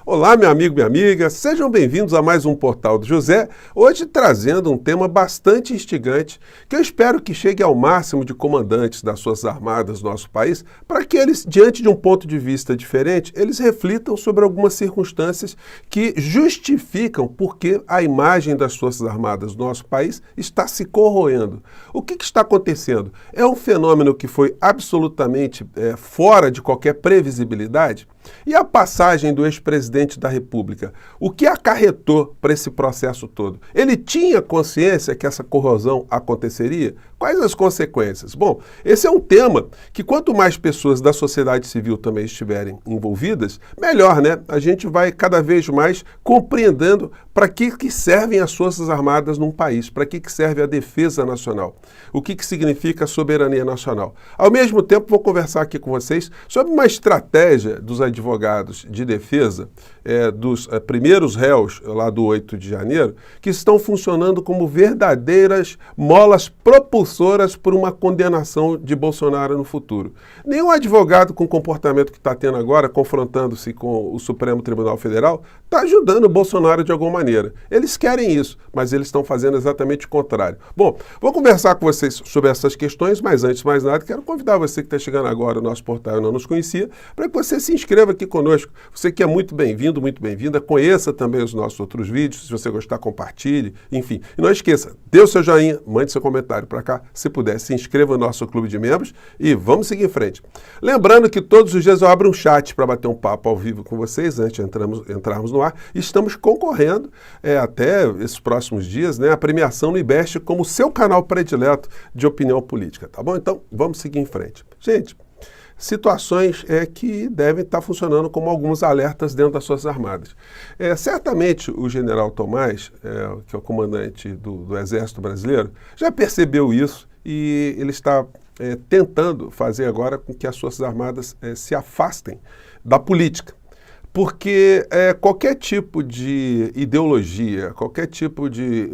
Olá, meu amigo, minha amiga, sejam bem-vindos a mais um Portal do José, hoje trazendo um tema bastante instigante, que eu espero que chegue ao máximo de comandantes das Forças Armadas do nosso país, para que eles, diante de um ponto de vista diferente, eles reflitam sobre algumas circunstâncias que justificam por que a imagem das Forças Armadas do nosso país está se corroendo. O que está acontecendo? É um fenômeno que foi absolutamente fora de qualquer previsibilidade? E a passagem do ex-presidente da República, o que acarretou para esse processo todo? Ele tinha consciência que essa corrosão aconteceria? Quais as consequências? Bom, esse é um tema que quanto mais pessoas da sociedade civil também estiverem envolvidas, melhor, né? A gente vai cada vez mais compreendendo para que servem as Forças Armadas num país, para que serve a defesa nacional, o que significa a soberania nacional. Ao mesmo tempo, vou conversar aqui com vocês sobre uma estratégia dos advogados de defesa, dos primeiros réus lá do 8 de janeiro, que estão funcionando como verdadeiras molas propulsoras por uma condenação de Bolsonaro no futuro. Nenhum advogado com o comportamento que está tendo agora, confrontando-se com o Supremo Tribunal Federal, está ajudando o Bolsonaro de alguma maneira. Eles querem isso, mas eles estão fazendo exatamente o contrário. Bom, vou conversar com vocês sobre essas questões, mas antes de mais nada, quero convidar você que está chegando agora no nosso portal e não nos conhecia, para que você se inscreva aqui conosco. Você que é muito bem-vindo, muito bem-vinda, conheça também os nossos outros vídeos, se você gostar, compartilhe, enfim. E não esqueça, dê o seu joinha, mande seu comentário para cá, se puder, se inscreva no nosso clube de membros e vamos seguir em frente. Lembrando que todos os dias eu abro um chat para bater um papo ao vivo com vocês, antes de entrarmos no ar, e estamos concorrendo até esses próximos dias, né, a premiação no IBEST como seu canal predileto de opinião política, tá bom? Então, vamos seguir em frente. Gente, situações que devem estar funcionando como alguns alertas dentro das Forças Armadas. Certamente o general Tomás, que é o comandante do Exército Brasileiro, já percebeu isso e ele está tentando fazer agora com que as Forças Armadas se afastem da política. Porque qualquer tipo de ideologia, qualquer tipo de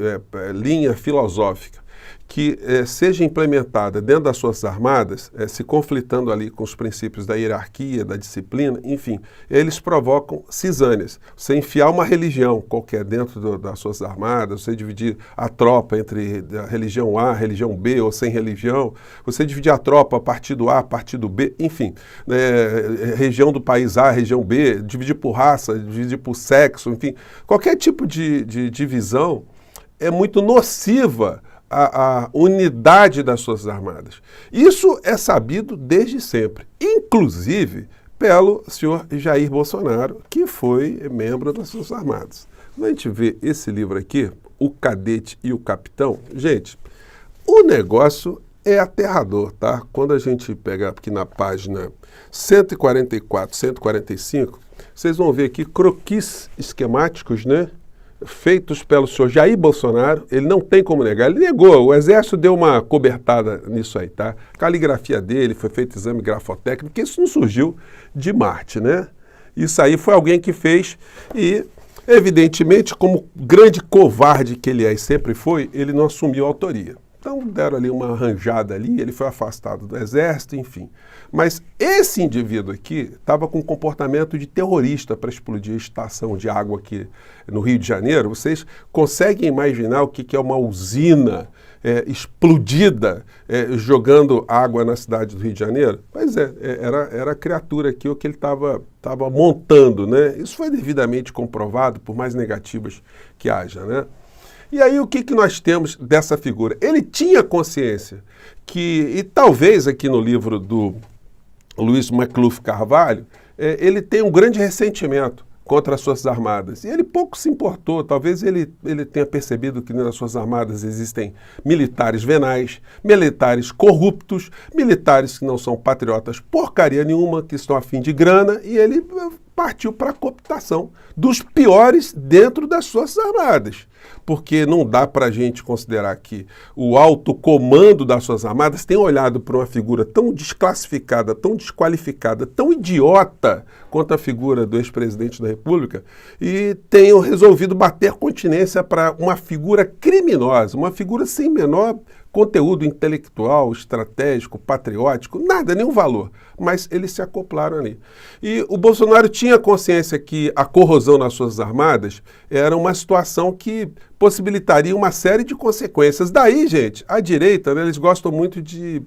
linha filosófica que seja implementada dentro das Forças Armadas, se conflitando ali com os princípios da hierarquia, da disciplina, enfim, eles provocam cisâneas. Você enfiar uma religião qualquer dentro das Forças Armadas, você dividir a tropa entre a religião A, religião B ou sem religião, você dividir a tropa partido A, partido B, enfim, região do país A, região B, dividir por raça, dividir por sexo, enfim, qualquer tipo de divisão é muito nociva a unidade das Forças Armadas. Isso é sabido desde sempre, inclusive pelo senhor Jair Bolsonaro, que foi membro das Forças Armadas. Quando a gente vê esse livro aqui, O Cadete e o Capitão, gente, o negócio é aterrador, tá? Quando a gente pega aqui na página 144, 145, vocês vão ver aqui croquis esquemáticos, né? Feitos pelo senhor Jair Bolsonaro, ele não tem como negar, ele negou, o Exército deu uma cobertada nisso aí, tá? A caligrafia dele, foi feito exame grafotécnico, porque isso não surgiu de Marte, né? Isso aí foi alguém que fez e, evidentemente, como grande covarde que ele é e sempre foi, ele não assumiu a autoria. Então deram ali uma arranjada ali, ele foi afastado do Exército, enfim. Mas esse indivíduo aqui estava com um comportamento de terrorista para explodir a estação de água aqui no Rio de Janeiro. Vocês conseguem imaginar o que é uma usina explodida jogando água na cidade do Rio de Janeiro? Pois era a criatura aqui o que ele estava montando, né? Isso foi devidamente comprovado, por mais negativas que haja, né? E aí o que nós temos dessa figura? Ele tinha consciência que, e talvez aqui no livro do Luiz McLuff Carvalho, ele tem um grande ressentimento contra as Forças Armadas. E ele pouco se importou, talvez ele tenha percebido que nas Forças Armadas existem militares venais, militares corruptos, militares que não são patriotas porcaria nenhuma, que estão a fim de grana, e ele partiu para a cooptação dos piores dentro das Forças Armadas. Porque não dá para a gente considerar que o alto comando das Forças Armadas tem olhado para uma figura tão desclassificada, tão desqualificada, tão idiota quanto a figura do ex-presidente da República e tenham resolvido bater continência para uma figura criminosa, uma figura sem menor conteúdo intelectual, estratégico, patriótico, nada, nenhum valor. Mas eles se acoplaram ali. E o Bolsonaro tinha consciência que a corrosão nas Forças Armadas era uma situação que possibilitaria uma série de consequências. Daí, gente, a direita, né, eles gostam muito de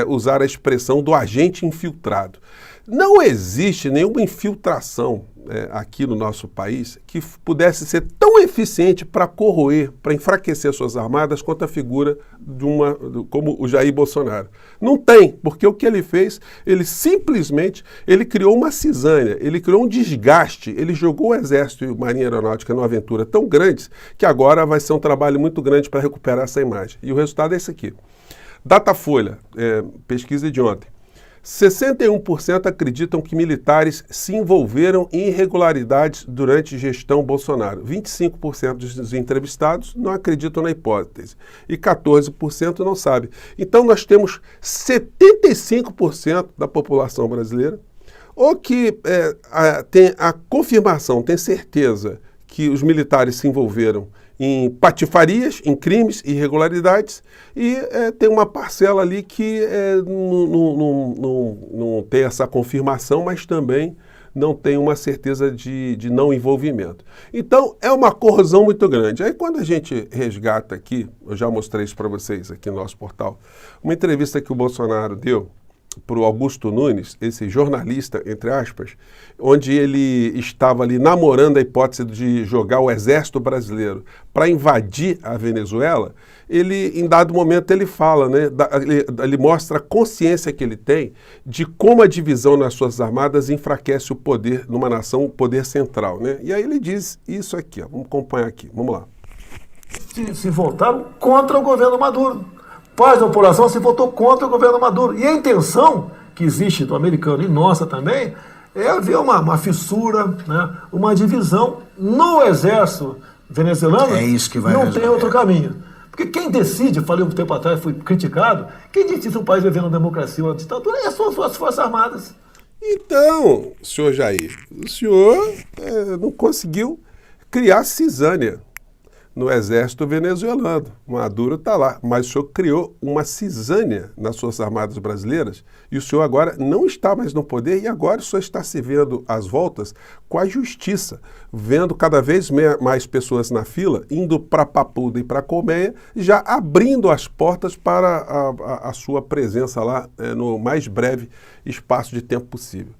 usar a expressão do agente infiltrado. Não existe nenhuma infiltração aqui no nosso país que pudesse ser tão eficiente para corroer, para enfraquecer as suas armadas quanto a figura como o Jair Bolsonaro. Não tem, porque o que ele fez, ele simplesmente criou uma cisânia, ele criou um desgaste, ele jogou o Exército e a Marinha Aeronáutica numa aventura tão grande que agora vai ser um trabalho muito grande para recuperar essa imagem. E o resultado é esse aqui. Datafolha, pesquisa de ontem. 61% acreditam que militares se envolveram em irregularidades durante gestão Bolsonaro. 25% dos entrevistados não acreditam na hipótese e 14% não sabem. Então nós temos 75% da população brasileira ou que tem a confirmação, tem certeza que os militares se envolveram em patifarias, em crimes, irregularidades, e tem uma parcela ali que não tem essa confirmação, mas também não tem uma certeza de não envolvimento. Então, é uma corrosão muito grande. Aí, quando a gente resgata aqui, eu já mostrei isso para vocês aqui no nosso portal, uma entrevista que o Bolsonaro deu para o Augusto Nunes, esse jornalista, entre aspas, onde ele estava ali namorando a hipótese de jogar o exército brasileiro para invadir a Venezuela, ele, em dado momento, ele fala, né, ele mostra a consciência que ele tem de como a divisão nas suas armadas enfraquece o poder numa nação, o poder central, né? E aí ele diz isso aqui, ó, vamos acompanhar aqui, vamos lá. Se voltaram contra o governo Maduro. Parte da população se votou contra o governo Maduro. E a intenção que existe do americano e nossa também é haver uma fissura, né, uma divisão no exército venezuelano. É isso que vai não resolver. Tem outro caminho. Porque quem decide, falei um tempo atrás, fui criticado, quem decide se o país viver na democracia ou na ditadura é só as Forças Armadas. Então, senhor Jair, o senhor não conseguiu criar cisânia no exército venezuelano. Maduro está lá, mas o senhor criou uma cisânia nas Forças Armadas brasileiras e o senhor agora não está mais no poder e agora o senhor está se vendo às voltas com a justiça, vendo cada vez mais pessoas na fila, indo para Papuda e para Colmeia, já abrindo as portas para a sua presença lá no mais breve espaço de tempo possível.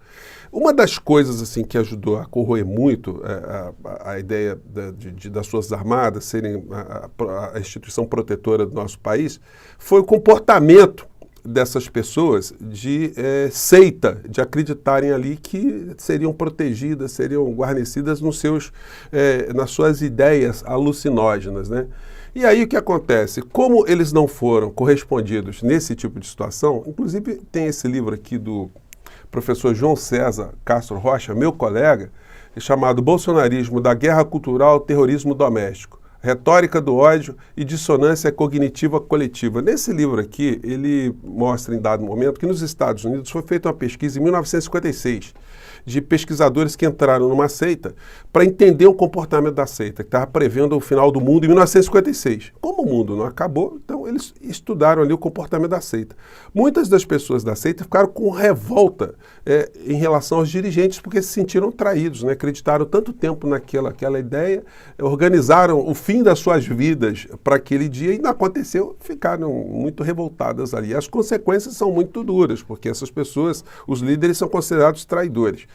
Uma das coisas assim que ajudou a corroer muito a ideia das Forças Armadas serem a instituição protetora do nosso país foi o comportamento dessas pessoas de seita, de acreditarem ali que seriam protegidas, seriam guarnecidas nas suas ideias alucinógenas, né? E aí o que acontece? Como eles não foram correspondidos nesse tipo de situação, inclusive tem esse livro aqui do professor João César Castro Rocha, meu colega, chamado Bolsonarismo da Guerra Cultural ao Terrorismo Doméstico, Retórica do Ódio e Dissonância Cognitiva Coletiva. Nesse livro aqui, ele mostra em dado momento que nos Estados Unidos foi feita uma pesquisa em 1956 de pesquisadores que entraram numa seita para entender o comportamento da seita, que estava prevendo o final do mundo em 1956. Como o mundo não acabou, então eles estudaram ali o comportamento da seita. Muitas das pessoas da seita ficaram com revolta em relação aos dirigentes porque se sentiram traídos, né? Acreditaram tanto tempo naquela ideia, organizaram o fim das suas vidas para aquele dia e não aconteceu, ficaram muito revoltadas ali. As consequências são muito duras, porque essas pessoas, os líderes, são considerados traidores.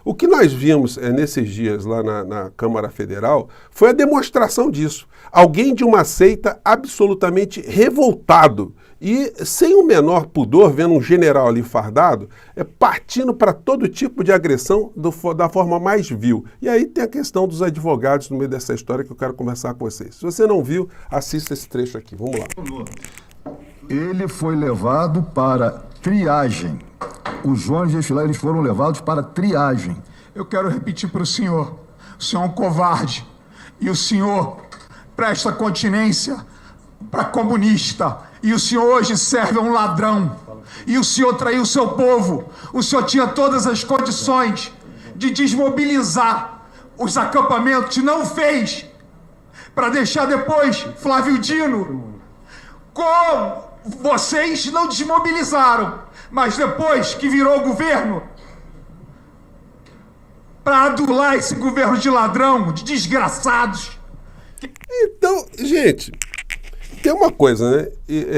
O que nós vimos nesses dias lá na Câmara Federal foi a demonstração disso. Alguém de uma seita absolutamente revoltado e sem o menor pudor, vendo um general ali fardado, partindo para todo tipo de agressão da forma mais vil. E aí tem a questão dos advogados no meio dessa história que eu quero conversar com vocês. Se você não viu, assista esse trecho aqui. Vamos lá. Ele foi levado para triagem. Os Jones de Efilé, eles foram levados para triagem. Eu quero repetir para o senhor é um covarde e o senhor presta continência para comunista e o senhor hoje serve a um ladrão e o senhor traiu o seu povo. O senhor tinha todas as condições de desmobilizar os acampamentos, não fez, para deixar depois Flávio Dino Como vocês não desmobilizaram, mas depois que virou o governo, para adular esse governo de ladrão, de desgraçados. Então, gente, tem uma coisa, né?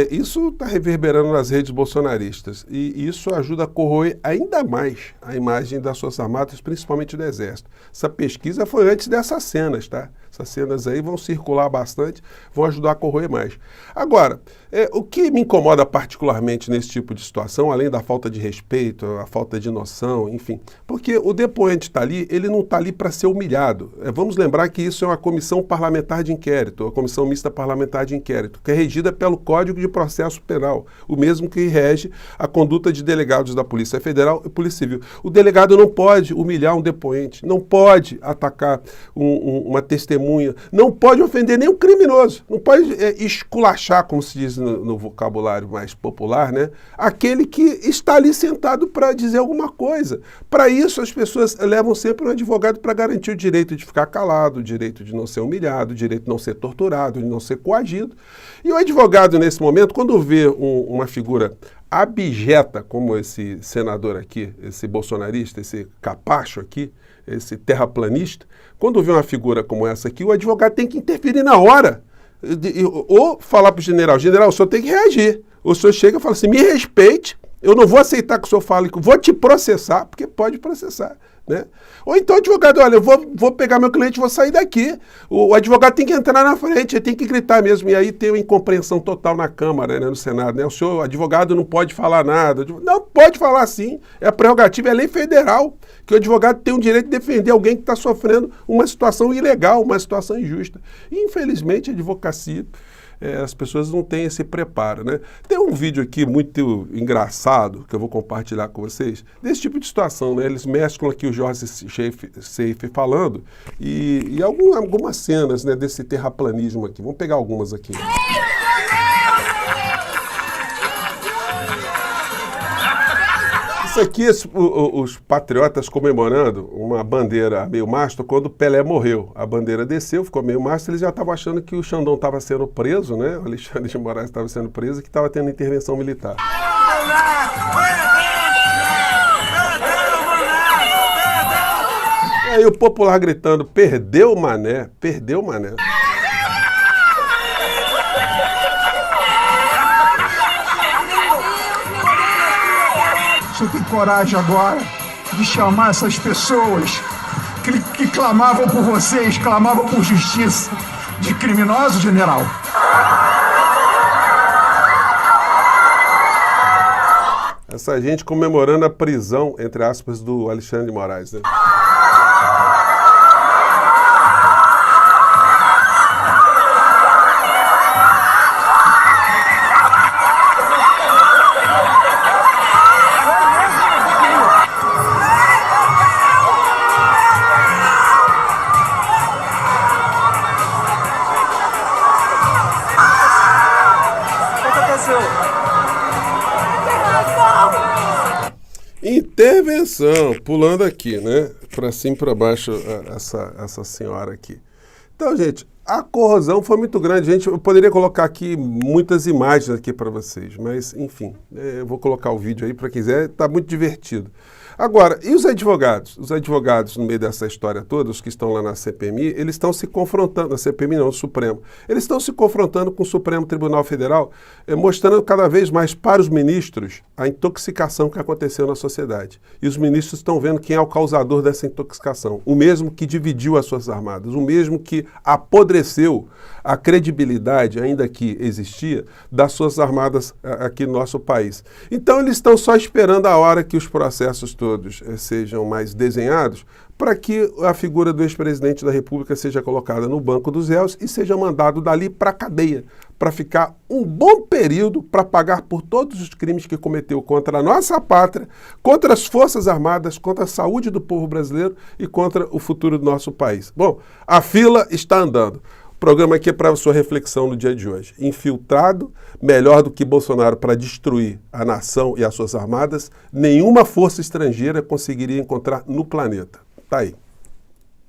Isso está reverberando nas redes bolsonaristas e isso ajuda a corroer ainda mais a imagem das Forças Armadas, principalmente do Exército. Essa pesquisa foi antes dessas cenas, tá? Essas cenas aí vão circular bastante, vão ajudar a corroer mais. Agora, o que me incomoda particularmente nesse tipo de situação, além da falta de respeito, a falta de noção, enfim, porque o depoente está ali, ele não está ali para ser humilhado. Vamos lembrar que isso é uma comissão parlamentar de inquérito, a comissão mista parlamentar de inquérito, que é regida pelo Código de Processo Penal, o mesmo que rege a conduta de delegados da Polícia Federal e Polícia Civil. O delegado não pode humilhar um depoente, não pode atacar uma testemunha, não pode ofender nenhum criminoso, não pode esculachar, como se diz no vocabulário mais popular, né? Aquele que está ali sentado para dizer alguma coisa. Para isso, as pessoas levam sempre um advogado para garantir o direito de ficar calado, o direito de não ser humilhado, o direito de não ser torturado, de não ser coagido. E o advogado, nesse momento, quando vê uma figura abjeta como esse senador aqui, esse bolsonarista, esse capacho aqui, esse terraplanista, quando vê uma figura como essa aqui, o advogado tem que interferir na hora. Ou falar para o general, o senhor tem que reagir. O senhor chega e fala assim, me respeite, eu não vou aceitar que o senhor fale, vou te processar, porque pode processar. Né? Ou então o advogado, olha, eu vou pegar meu cliente e vou sair daqui. O advogado tem que entrar na frente, ele tem que gritar mesmo. E aí tem uma incompreensão total na Câmara, né, no Senado. Né? O advogado não pode falar nada. Não, pode falar sim. É a prerrogativa, é a lei federal, que o advogado tem o direito de defender alguém que está sofrendo uma situação ilegal, uma situação injusta. E, infelizmente, a advocacia... as pessoas não têm esse preparo, né? Tem um vídeo aqui muito engraçado que eu vou compartilhar com vocês, desse tipo de situação, né? Eles mesclam aqui o Jorge Seife falando e algumas cenas, né, desse terraplanismo aqui. Vamos pegar algumas aqui. Isso aqui, os patriotas comemorando uma bandeira a meio mastro quando Pelé morreu. A bandeira desceu, ficou meio mastro, eles já estavam achando que o Xandão estava sendo preso, né? O Alexandre de Moraes estava sendo preso e que estava tendo intervenção militar. E aí o popular gritando, perdeu o Mané, perdeu o Mané. O senhor tem coragem agora de chamar essas pessoas que clamavam por vocês, clamavam por justiça, de criminosos, general? Essa gente comemorando a prisão, entre aspas, do Alexandre de Moraes, né? Intervenção, pulando aqui, né? Para cima e para baixo, essa senhora aqui. Então, gente, a corrosão foi muito grande. Gente, eu poderia colocar aqui muitas imagens aqui para vocês, mas, enfim, eu vou colocar o vídeo aí para quem quiser, tá muito divertido. Agora, e os advogados? Os advogados, no meio dessa história toda, os que estão lá na CPMI, eles estão se confrontando, na CPMI não, no Supremo, eles estão se confrontando com o Supremo Tribunal Federal, mostrando cada vez mais para os ministros a intoxicação que aconteceu na sociedade. E os ministros estão vendo quem é o causador dessa intoxicação, o mesmo que dividiu as Forças Armadas, o mesmo que apodreceu a credibilidade, ainda que existia, das Forças Armadas aqui no nosso país. Então eles estão só esperando a hora que os processos todos sejam mais desenhados para que a figura do ex-presidente da República seja colocada no banco dos réus e seja mandado dali para a cadeia, para ficar um bom período para pagar por todos os crimes que cometeu contra a nossa pátria, contra as Forças Armadas, contra a saúde do povo brasileiro e contra o futuro do nosso país. Bom, a fila está andando. O programa aqui é para a sua reflexão no dia de hoje. Infiltrado, melhor do que Bolsonaro para destruir a nação e as suas armadas, nenhuma força estrangeira conseguiria encontrar no planeta. Tá aí.